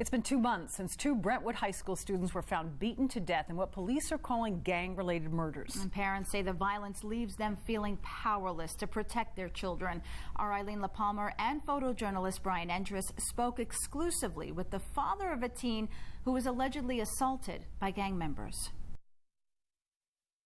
It's been 2 months since 2 Brentwood High School students were found beaten to death in what police are calling gang-related murders. And parents say the violence leaves them feeling powerless to protect their children. Our Eileen LaPalmer and photojournalist Brian Endres spoke exclusively with the father of a teen who was allegedly assaulted by gang members.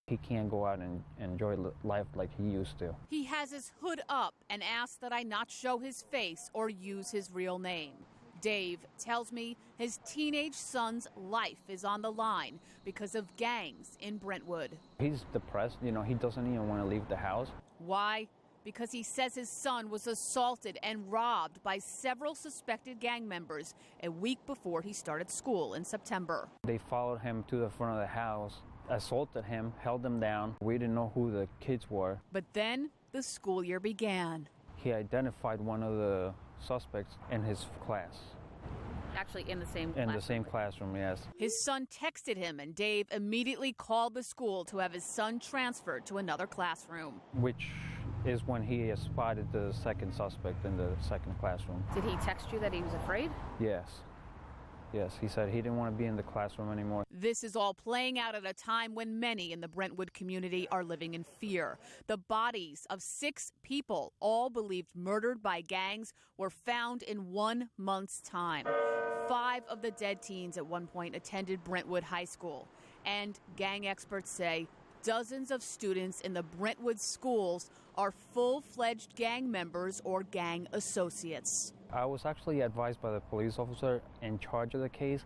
He can't go out and enjoy life like he used to. He has his hood up and asks that I not show his face or use his real name. Dave tells me his teenage son's life is on the line because of gangs in Brentwood. He's depressed, he doesn't even want to leave the house. Why? Because he says his son was assaulted and robbed by several suspected gang members a week before he started school in September. They followed him to the front of the house, assaulted him, held him down. We didn't know who the kids were. But then the school year began. He identified one of the suspects in his class. Actually in the same classroom? In the same classroom, yes. His son texted him, and Dave immediately called the school to have his son transferred to another classroom. Which is when he spotted the second suspect in the second classroom. Did he text you that he was afraid? Yes. Yes, he said he didn't want to be in the classroom anymore. This is all playing out at a time when many in the Brentwood community are living in fear. The bodies of 6 people, all believed murdered by gangs, were found in 1 month's time. 5 of the dead teens at one point attended Brentwood High School. And gang experts say dozens of students in the Brentwood schools are full-fledged gang members or gang associates. I was actually advised by the police officer in charge of the case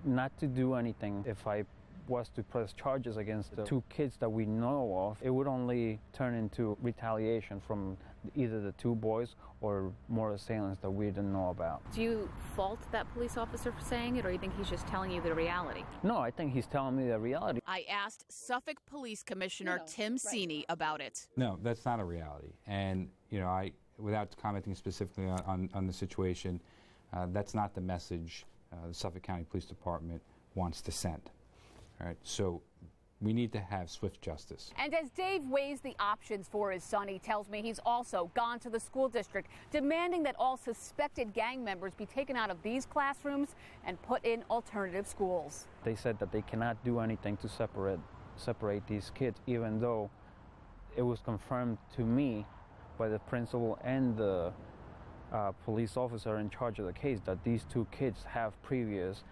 not to do anything. If I was to press charges against the 2 kids that we know of, it would only turn into retaliation from either the 2 boys or more assailants that we didn't know about. Do you fault that police officer for saying it, or you think he's just telling you the reality? No, I think he's telling me the reality. I asked Suffolk Police Commissioner Tim Sini about it. No, that's not a reality. And, without commenting specifically on the situation, that's not the message the Suffolk County Police Department wants to send. All right, so we need to have swift justice. And as Dave weighs the options for his son, he tells me he's also gone to the school district demanding that all suspected gang members be taken out of these classrooms and put in alternative schools. They said that they cannot do anything to separate these kids, even though it was confirmed to me by the principal and the police officer in charge of the case that these 2 kids have previous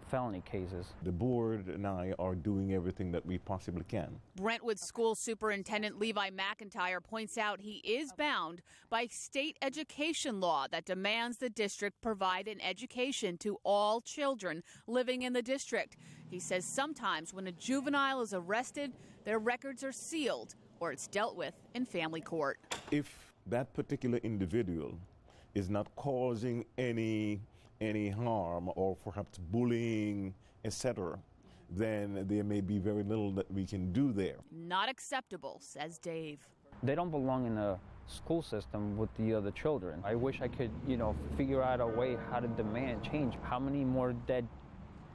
felony cases. The board and I are doing everything that we possibly can. Brentwood School Superintendent Levi McIntyre points out he is bound by state education law that demands the district provide an education to all children living in the district. He says sometimes when a juvenile is arrested, their records are sealed or it's dealt with in family court. If that particular individual is not causing any harm or perhaps bullying, etc., then there may be very little that we can do there. Not acceptable, says Dave. They don't belong in a school system with the other children. I wish I could, figure out a way how to demand change. How many more dead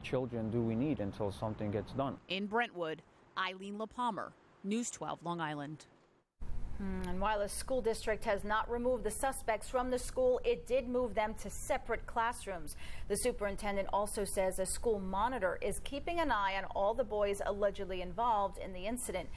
children do we need until something gets done? In Brentwood, Eileen LaPalmer, News 12, Long Island. And while the school district has not removed the suspects from the school, it did move them to separate classrooms. The superintendent also says a school monitor is keeping an eye on all the boys allegedly involved in the incident.